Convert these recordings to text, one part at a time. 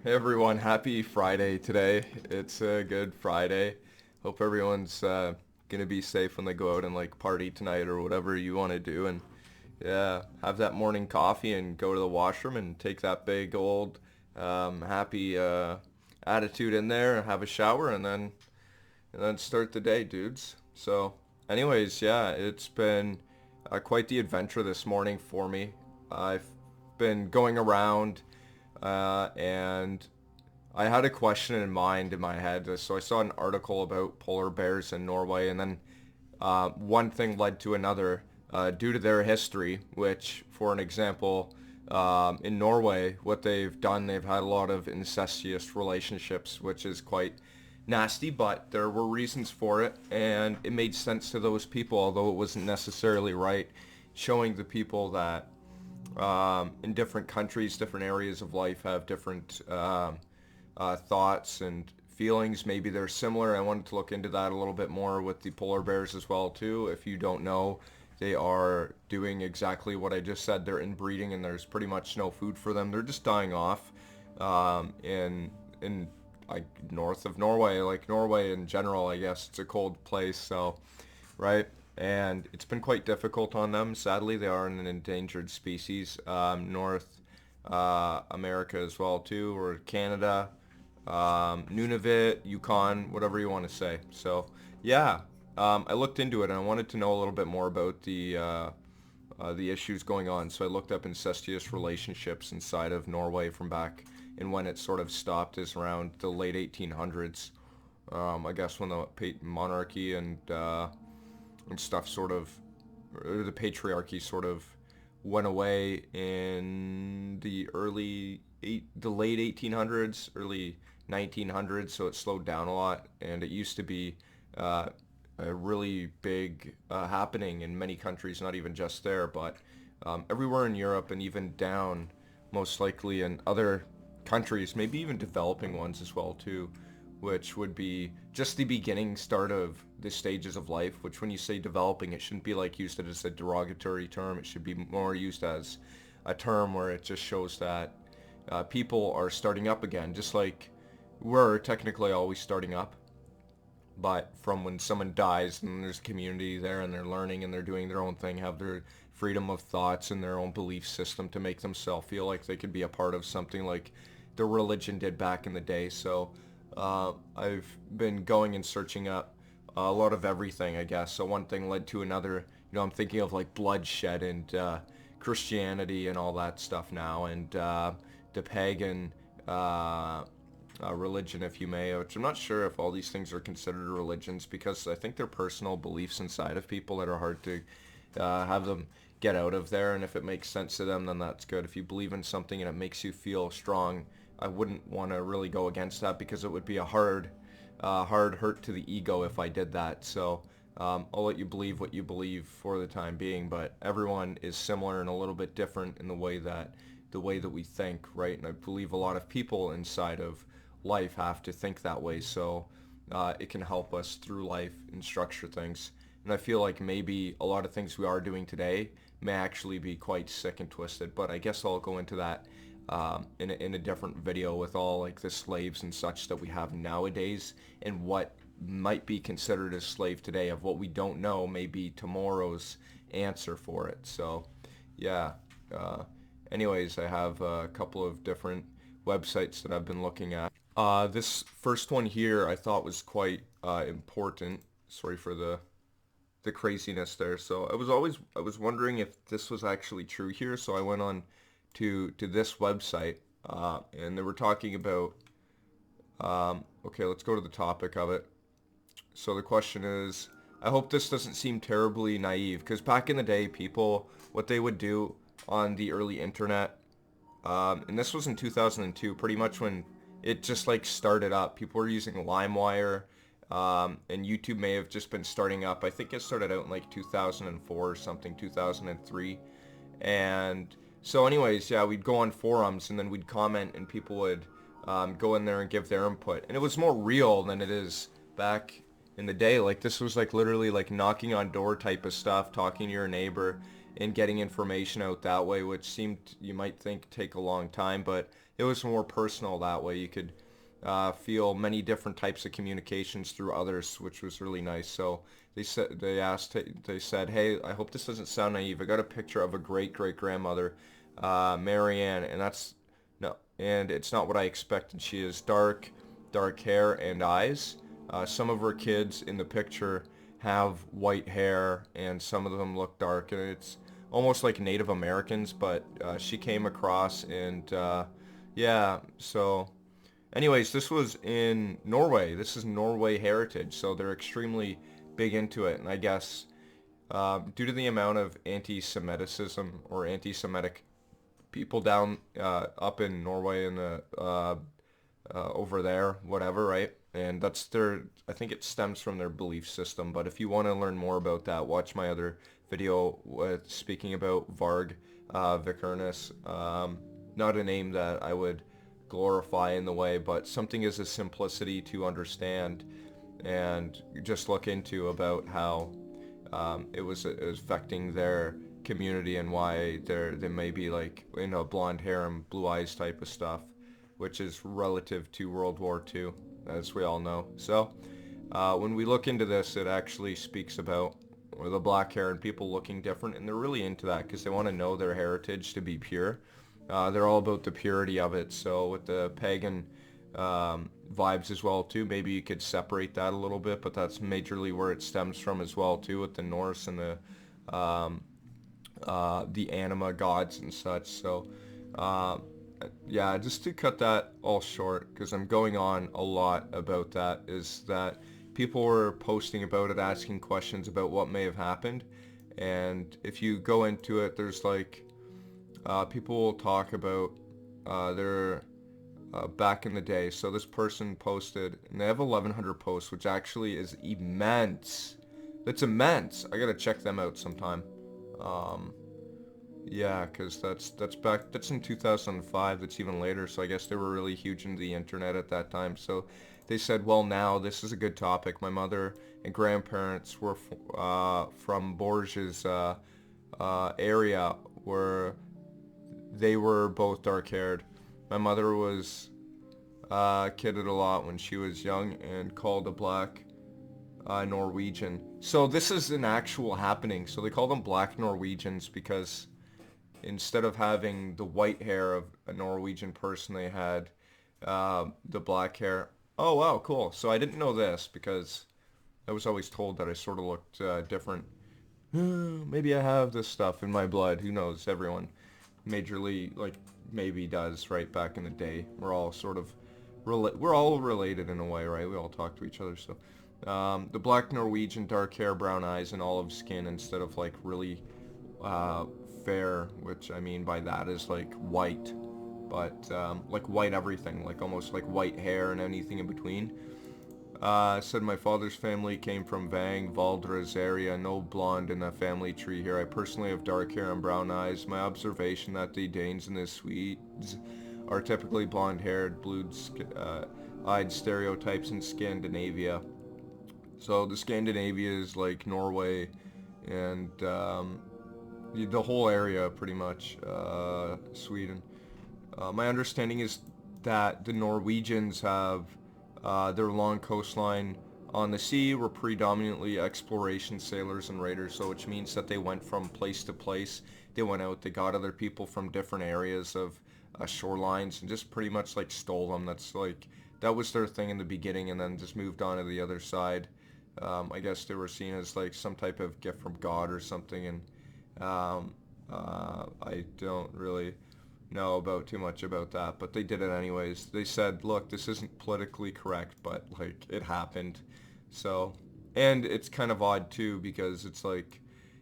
Hey everyone, happy Friday today. It's a good Friday. Hope everyone's gonna be safe when they go out and like party tonight or whatever you want to do. And yeah, have that morning coffee and go to the washroom and take that big old happy attitude in there and have a shower and then start the day, dudes. So, anyways, yeah, it's been quite the adventure this morning for me. I've been going around and I had a question in mind in my head. So I saw an article about polar bears in Norway, and then one thing led to another due to their history, which, for an example, in Norway, what they've done, they've had a lot of incestuous relationships, which is quite nasty, but there were reasons for it, and it made sense to those people, although it wasn't necessarily right, showing the people that in different countries, different areas of life have different thoughts and feelings. Maybe they're similar. I wanted to look into that a little bit more with the polar bears as well too. If you don't know, they are doing exactly what I just said. They're inbreeding, and there's pretty much no food for them. They're just dying off in like north of Norway, like Norway in general. I guess it's a cold place, so right? And it's been quite difficult on them. Sadly, they are an endangered species. North America as well too, or Canada, Nunavut, Yukon, whatever you want to say. So yeah, I looked into it and I wanted to know a little bit more about the issues going on. So I looked up incestuous relationships inside of Norway from back and when it sort of stopped is around the late 1800s. I guess when the monarchy and stuff sort of, or the patriarchy sort of went away in the late 1800s, early 1900s, so it slowed down a lot, and it used to be uh, a really big happening in many countries, not even just there, but everywhere in Europe and even down, most likely in other countries, maybe even developing ones as well too, which would be just the beginning start of the stages of life, which when you say developing, it shouldn't be like used as a derogatory term. It should be more used as a term where it just shows that people are starting up again, just like we're technically always starting up. But from when someone dies and there's a community there and they're learning and they're doing their own thing, have their freedom of thoughts and their own belief system to make themselves feel like they could be a part of something like the religion did back in the day. So I've been going and searching up a lot of everything, I guess. So one thing led to another. I'm thinking of like bloodshed and Christianity and all that stuff now, and the pagan religion, if you may, which I'm not sure if all these things are considered religions because I think they're personal beliefs inside of people that are hard to have them get out of there. And if it makes sense to them, then that's good. If you believe in something and it makes you feel strong, I wouldn't want to really go against that because it would be a hard hurt to the ego if I did that. So I'll let you believe what you believe for the time being, but everyone is similar and a little bit different in the way that we think, right? And I believe a lot of people inside of life have to think that way, so it can help us through life and structure things. And I feel like maybe a lot of things we are doing today may actually be quite sick and twisted, but I guess I'll go into that in a different video with all like the slaves and such that we have nowadays and what might be considered a slave today of what we don't know may be tomorrow's answer for it. So yeah, uh, anyways, I have a couple of different websites that I've been looking at. This first one here I thought was quite important. Sorry for the craziness there. So I was wondering if this was actually true here. So I went on to this website, and they were talking about. Okay, let's go to the topic of it. So the question is, I hope this doesn't seem terribly naive, because back in the day, people what they would do on the early internet, and this was in 2002, pretty much when it just like started up. People were using LimeWire, and YouTube may have just been starting up. I think it started out in like 2004 or something, 2003. And so anyways, yeah, we'd go on forums and then we'd comment and people would go in there and give their input. And it was more real than it is back in the day. Like this was like literally like knocking on door type of stuff, talking to your neighbor and getting information out that way, which seemed, you might think, take a long time, but it was more personal that way. You could feel many different types of communications through others, which was really nice. So they said, hey, I hope this doesn't sound naive. I got a picture of a great great grandmother, Marianne, and that's no, and it's not what I expected. She has dark hair and eyes. Some of her kids in the picture have white hair, and some of them look dark, and it's almost like Native Americans. But she came across, and yeah, so. Anyways, this was in Norway. This is Norway heritage, so they're extremely big into it. And I guess due to the amount of anti-Semiticism or anti-Semitic people down up in Norway and over there, whatever, right? And that's their, I think it stems from their belief system. But if you want to learn more about that, watch my other video speaking about Varg Vikernes. Not a name that I would glorify in the way, but something is a simplicity to understand and just look into about how it was affecting their community and why they may be like, you know, blonde hair and blue eyes type of stuff, which is relative to World War II, as we all know. So when we look into this, it actually speaks about the black hair and people looking different, and they're really into that because they want to know their heritage to be pure. They're all about the purity of it. So with the pagan vibes as well too, maybe you could separate that a little bit, but that's majorly where it stems from as well too, with the Norse and the anima gods and such. So yeah, just to cut that all short, because I'm going on a lot about that, is that people were posting about it, asking questions about what may have happened. And if you go into it, there's like people will talk about their back in the day. So this person posted, and they have 1,100 posts, which actually is immense. That's immense. I gotta check them out sometime. Yeah, because that's in 2005. That's even later. So I guess they were really huge into the internet at that time. So they said, well, now this is a good topic. My mother and grandparents were from Borges area, where they were both dark-haired. My mother was kidded a lot when she was young and called a black Norwegian. So this is an actual happening. So they call them black Norwegians because instead of having the white hair of a Norwegian person, they had the black hair. Oh, wow, cool. So I didn't know this because I was always told that I sort of looked different. Maybe I have this stuff in my blood. Who knows? Everyone majorly, like, maybe does, right? Back in the day, we're all sort of we're all related in a way, right? We all talk to each other. So the black Norwegian, dark hair, brown eyes, and olive skin instead of like really fair, which I mean by that is like white, but like white everything, like almost like white hair and anything in between. Said my father's family came from Vang, Valdres area, no blonde in the family tree here. I personally have dark hair and brown eyes. My observation that the Danes and the Swedes are typically blonde-haired, blue-eyed stereotypes in Scandinavia. So the Scandinavia is like Norway and the whole area pretty much, Sweden. My understanding is that the Norwegians have their long coastline on the sea were predominantly exploration sailors and raiders, so which means that they went from place to place. They went out, they got other people from different areas of shorelines and just pretty much like stole them. That was their thing in the beginning, and then just moved on to the other side. I guess they were seen as like some type of gift from God or something, and I don't really know about too much about that, but they did it anyways. They said, look, this isn't politically correct, but like it happened. So, and it's kind of odd too, because it's like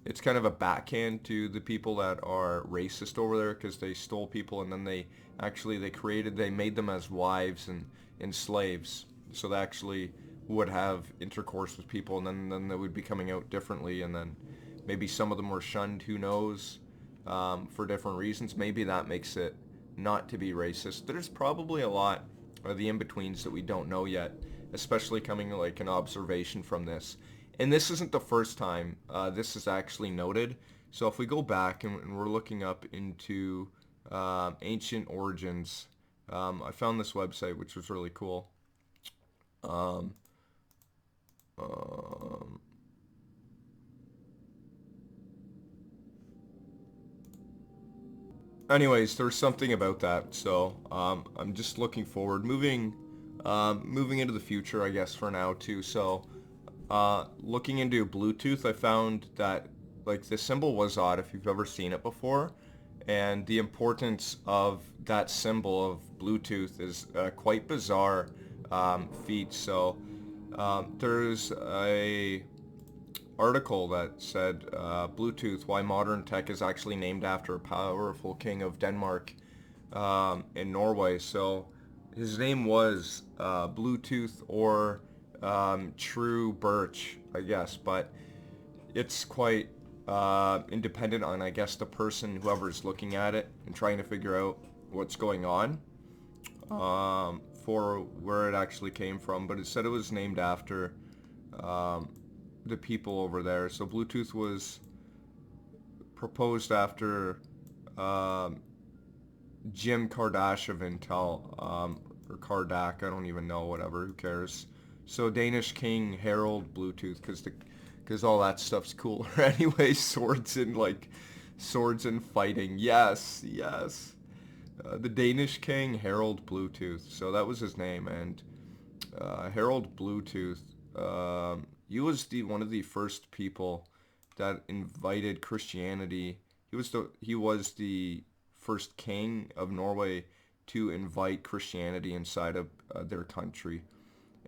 it's kind of a backhand to the people that are racist over there, because they stole people and then they made them as wives and slaves, so they actually would have intercourse with people, and then they would be coming out differently, and then maybe some of them were shunned, who knows, for different reasons. Maybe that makes it not to be racist. There's probably a lot of the in-betweens that we don't know yet, especially coming like an observation from this. And this isn't the first time this is actually noted. So if we go back and we're looking up into ancient origins, I found this website which was really cool. Um, um, Anyways, there's something about that. So I'm just looking forward, moving into the future, I guess, for now too. So looking into Bluetooth, I found that like the symbol was odd if you've ever seen it before, and the importance of that symbol of Bluetooth is quite bizarre feat. So there's a article that said Bluetooth, why modern tech is actually named after a powerful king of Denmark in Norway. So his name was Bluetooth or True Birch, I guess, but it's quite independent on, I guess, the person, whoever's looking at it and trying to figure out what's going on for where it actually came from. But it said it was named after um, the people over there. So Bluetooth was proposed after um, Jim Kardashev or Kardak, I don't even know, whatever, who cares. So Danish King Harald Bluetooth, because all that stuff's cooler anyway. Swords and fighting. Yes, yes. The Danish King Harald Bluetooth. So that was his name, and Harald Bluetooth. He was the one of the first people that invited Christianity. He was the first king of Norway to invite Christianity inside of their country,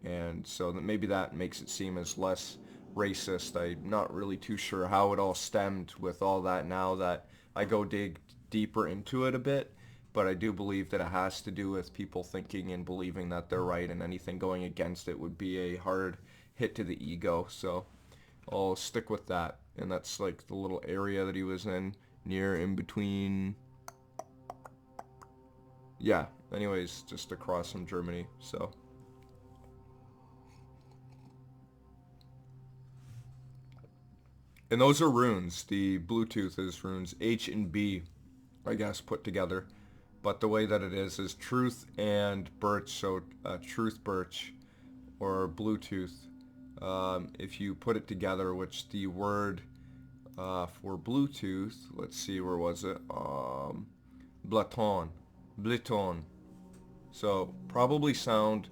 and so that maybe that makes it seem as less racist. I'm not really too sure how it all stemmed with all that now that I go dig deeper into it a bit, but I do believe that it has to do with people thinking and believing that they're right, and anything going against it would be a hard hit to the ego. So I'll stick with that, and that's like the little area that he was in between. Yeah, anyways, just across from Germany. So and those are runes. The Bluetooth is runes H and B, I guess, put together. But the way that it is truth and birch. So truth birch or Bluetooth. If you put it together, which the word for Bluetooth, let's see, where was it? Blåtand, Blåtand. So probably sound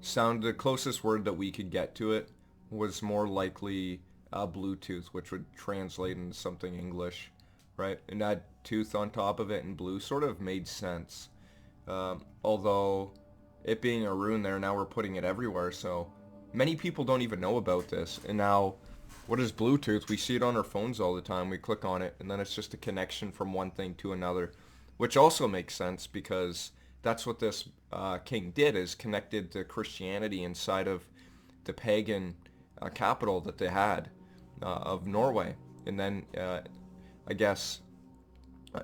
the closest word that we could get to it was more likely Bluetooth, which would translate into something English, right? And add tooth on top of it in blue sort of made sense. Although it being a rune there, now we're putting it everywhere, so many people don't even know about this. And now, what is Bluetooth? We see it on our phones all the time. We click on it, and then it's just a connection from one thing to another, which also makes sense because that's what this king did, is connected to Christianity inside of the pagan capital that they had of Norway. And then, I guess,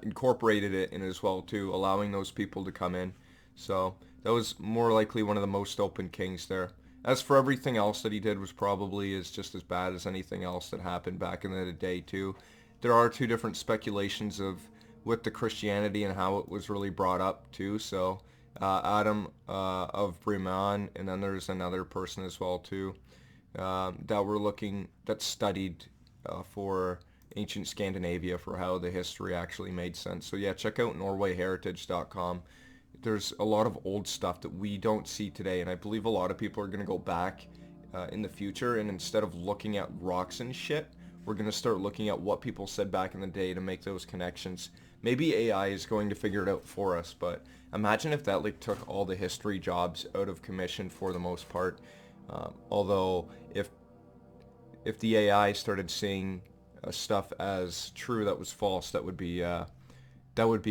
incorporated it in as well too, allowing those people to come in. So that was more likely one of the most open kings there. As for everything else that he did was probably is just as bad as anything else that happened back in the day too. There are two different speculations of with the Christianity and how it was really brought up too. So Adam of Bremen, and then there's another person as well too that studied for ancient Scandinavia for how the history actually made sense. So yeah, check out norwayheritage.com. There's a lot of old stuff that we don't see today, and I believe a lot of people are going to go back in the future, and instead of looking at rocks and shit, we're going to start looking at what people said back in the day to make those connections. Maybe AI is going to figure it out for us, but imagine if that like took all the history jobs out of commission for the most part. Although if the AI started seeing stuff as true that was false, that would be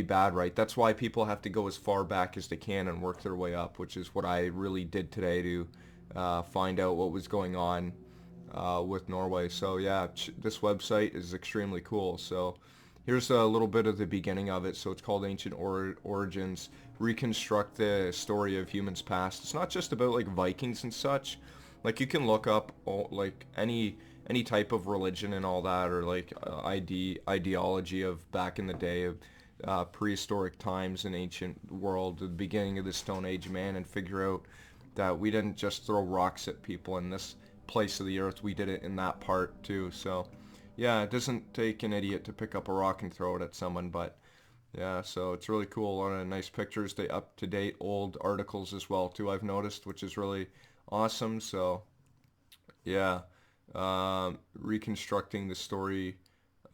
bad, right? That's why people have to go as far back as they can and work their way up, which is what I really did today to find out what was going on with Norway. So yeah, this website is extremely cool. So here's a little bit of the beginning of it. So it's called Ancient Origins. Reconstruct the story of humans past. It's not just about like Vikings and such. Like you can look up like any type of religion and all that, or like ideology of back in the day of prehistoric times in ancient world, the beginning of the Stone Age man, and figure out that we didn't just throw rocks at people in this place of the earth, we did it in that part too. So yeah, it doesn't take an idiot to pick up a rock and throw it at someone, but yeah, so it's really cool. A lot of nice pictures, they up to date old articles as well too, I've noticed, which is really awesome. So yeah, reconstructing the story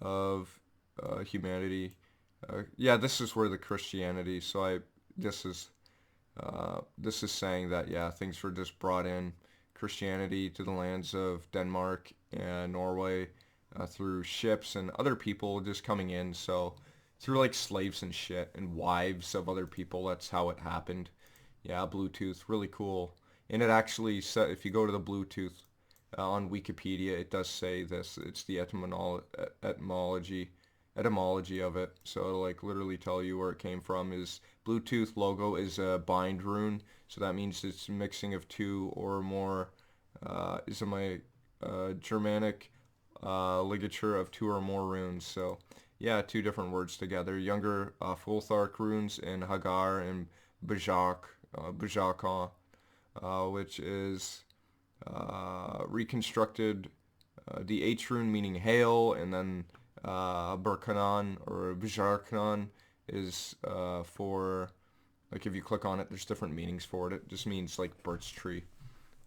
of humanity. Yeah, this is where the Christianity. So this is saying that yeah, things were just brought in, Christianity to the lands of Denmark and Norway through ships and other people just coming in. So through like slaves and shit and wives of other people. That's how it happened. Yeah, Bluetooth, really cool. And it actually said, if you go to the Bluetooth on Wikipedia, it does say this. It's the etymology of it. So it'll like literally tell you where it came from. Is Bluetooth logo is a bind rune, so that means it's a mixing of two or more. Is my Germanic ligature of two or more runes. So yeah, two different words together. Younger Fulthark runes and Hagar and Bajakon, which is reconstructed the H rune meaning hail, and then Burkanon or Bajarkanon is for, like if you click on it, there's different meanings for it. It just means like birch tree.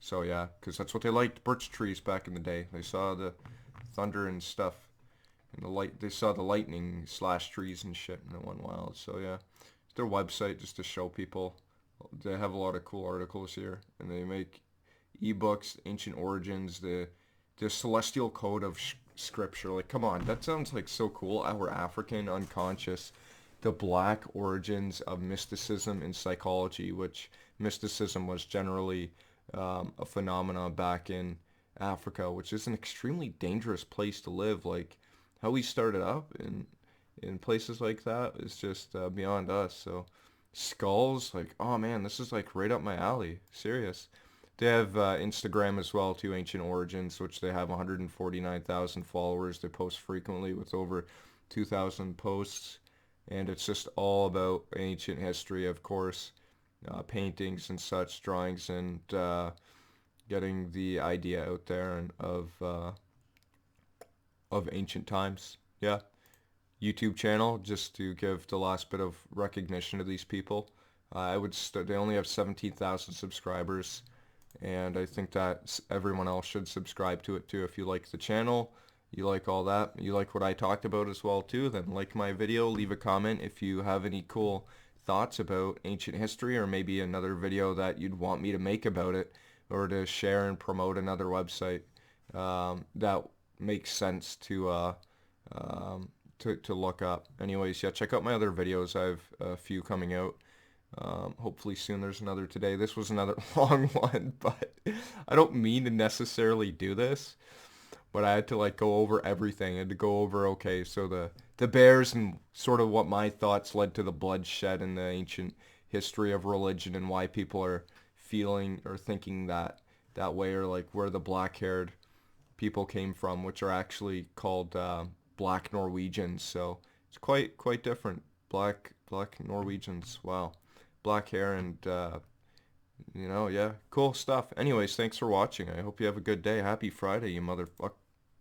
So yeah, because that's what they liked, birch trees back in the day. They saw the thunder and stuff, and the light. They saw the lightning slash trees and shit, and it went wild. So yeah, it's their website just to show people. They have a lot of cool articles here, and they make ebooks, ancient origins, the celestial code of scripture. Like, come on, that sounds like so cool. Our African unconscious, the black origins of mysticism and psychology, which mysticism was generally a phenomena back in Africa, which is an extremely dangerous place to live. Like how we started up in places like that is just beyond us. So skulls, like, oh man, this is like right up my alley. Serious. They have Instagram as well too, Ancient Origins, which they have 149,000 followers. They post frequently with over 2,000 posts, and it's just all about ancient history, of course, paintings and such, drawings, and getting the idea out there and of ancient times. Yeah, YouTube channel just to give the last bit of recognition to these people. They only have 17,000 subscribers. And I think that everyone else should subscribe to it too. If you like the channel, you like all that, you like what I talked about as well too, then like my video, leave a comment if you have any cool thoughts about ancient history, or maybe another video that you'd want me to make about it, or to share and promote another website that makes sense to look up. Anyways, yeah, check out my other videos. I have a few coming out. Hopefully soon. There's another today. This was another long one, but I don't mean to necessarily do this, but I had to like go over everything. I had to go over, okay, so the bears and sort of what my thoughts led to the bloodshed and the ancient history of religion, and why people are feeling or thinking that way, or like where the black-haired people came from, which are actually called black Norwegians. So it's quite different. Black Norwegians. Wow. Black hair and yeah, cool stuff. Anyways, thanks for watching. I hope you have a good day. Happy Friday, you motherfucker.